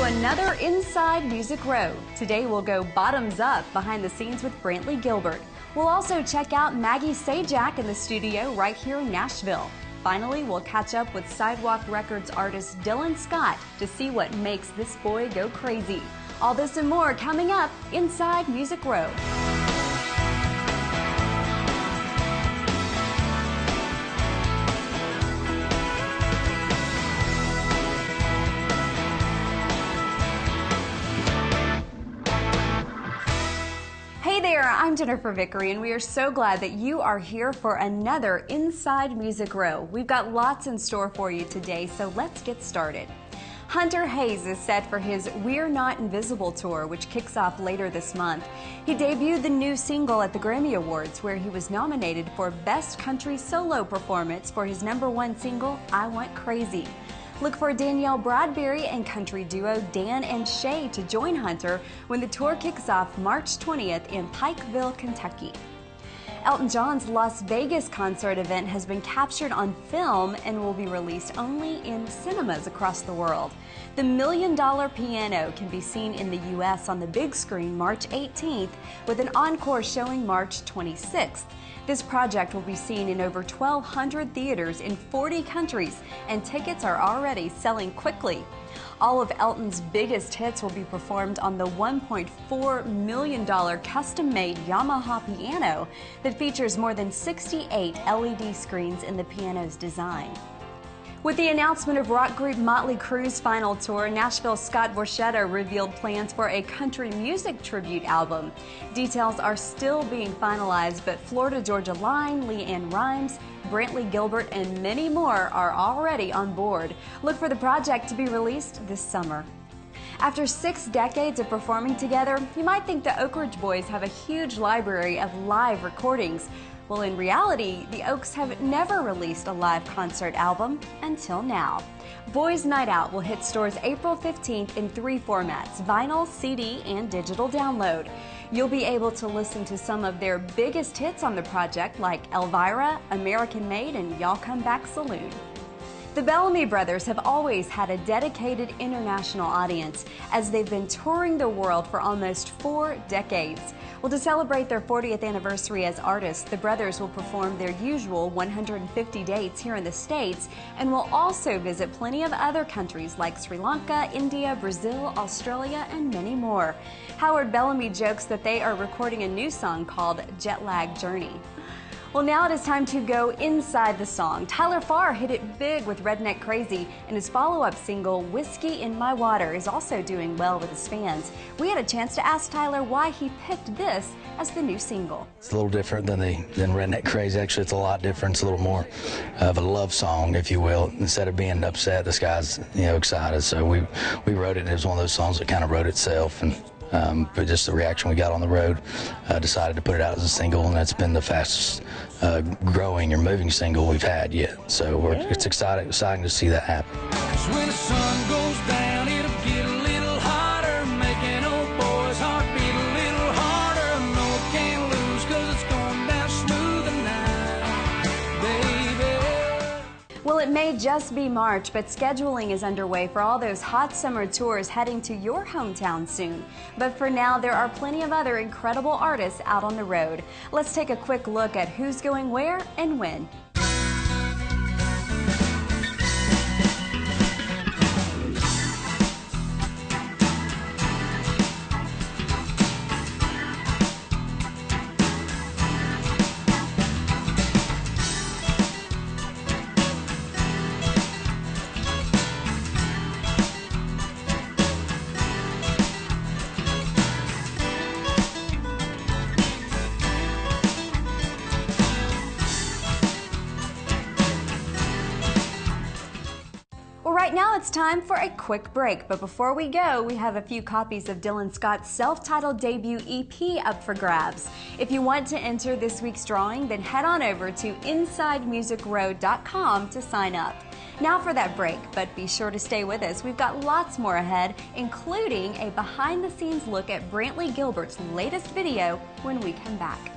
another Inside Music Row. Today we'll go bottoms up behind the scenes with Brantley Gilbert. We'll also check out Maggie Sajak in the studio right here in Nashville. Finally, we'll catch up with Sidewalk Records artist Dylan Scott to see what makes this boy go crazy. All this and more coming up Inside Music Row. Hey there, I'm Jennifer Vickery, and we are so glad that you are here for another Inside Music Row. We've got lots in store for you today, so let's get started. Hunter Hayes is set for his We're Not Invisible tour, which kicks off later this month. He debuted the new single at the Grammy Awards, where he was nominated for Best Country Solo Performance for his #1 single, I Want Crazy. Look for Danielle Bradbury and country duo Dan and Shay to join Hunter when the tour kicks off March 20th in Pikeville, Kentucky. Elton John's Las Vegas concert event has been captured on film and will be released only in cinemas across the world. The $1 Million Piano can be seen in the U.S. on the big screen March 18th, with an encore showing March 26th. This project will be seen in over 1,200 theaters in 40 countries, and tickets are already selling quickly. All of Elton's biggest hits will be performed on the $1.4 million custom-made Yamaha piano that features more than 68 LED screens in the piano's design. With the announcement of rock group Motley Crue's final tour, Nashville's Scott Borchetta revealed plans for a country music tribute album. Details are still being finalized, but Florida Georgia Line, LeAnn Rimes, Brantley Gilbert, and many more are already on board. Look for the project to be released this summer. After 6 decades of performing together, you might think the Oak Ridge Boys have a huge library of live recordings. Well, in reality, the Oaks have never released a live concert album until now. Boys Night Out will hit stores April 15th in 3 formats: vinyl, CD, and digital download. You'll be able to listen to some of their biggest hits on the project, like Elvira, American Made, and Y'all Come Back Saloon. The Bellamy Brothers have always had a dedicated international audience, as they've been touring the world for almost 4 decades. Well, to celebrate their 40th anniversary as artists, the brothers will perform their usual 150 dates here in the States, and will also visit plenty of other countries like Sri Lanka, India, Brazil, Australia, and many more. Howard Bellamy jokes that they are recording a new song called Jet Lag Journey. Well, now it is time to go inside the song. Tyler Farr hit it big with Redneck Crazy, and his follow-up single, Whiskey in My Water, is also doing well with his fans. We had a chance to ask Tyler why he picked this as the new single. It's a little different than Redneck Crazy. Actually, it's a lot different. It's a little more of a love song, if you will. Instead of being upset, this guy's excited. So we wrote it, and it was one of those songs that kind of wrote itself. And but just the reaction we got on the road, decided to put it out as a single, and that's been the fastest growing or moving single we've had yet. So it's exciting to see that happen. 'Cause when the sun goes down, it'll get a little hotter, making old boys' heart beat a little harder. No, it can't lose 'cause it's going down smooth tonight, baby. Well, it may just be March, but scheduling is underway for all those hot summer tours heading to your hometown soon. But for now, there are plenty of other incredible artists out on the road. Let's take a quick look at who's going where and when. Right now it's time for a quick break, but before we go, we have a few copies of Dylan Scott's self-titled debut EP up for grabs. If you want to enter this week's drawing, then head on over to InsideMusicRow.com to sign up. Now for that break, but be sure to stay with us. We've got lots more ahead, including a behind-the-scenes look at Brantley Gilbert's latest video when we come back.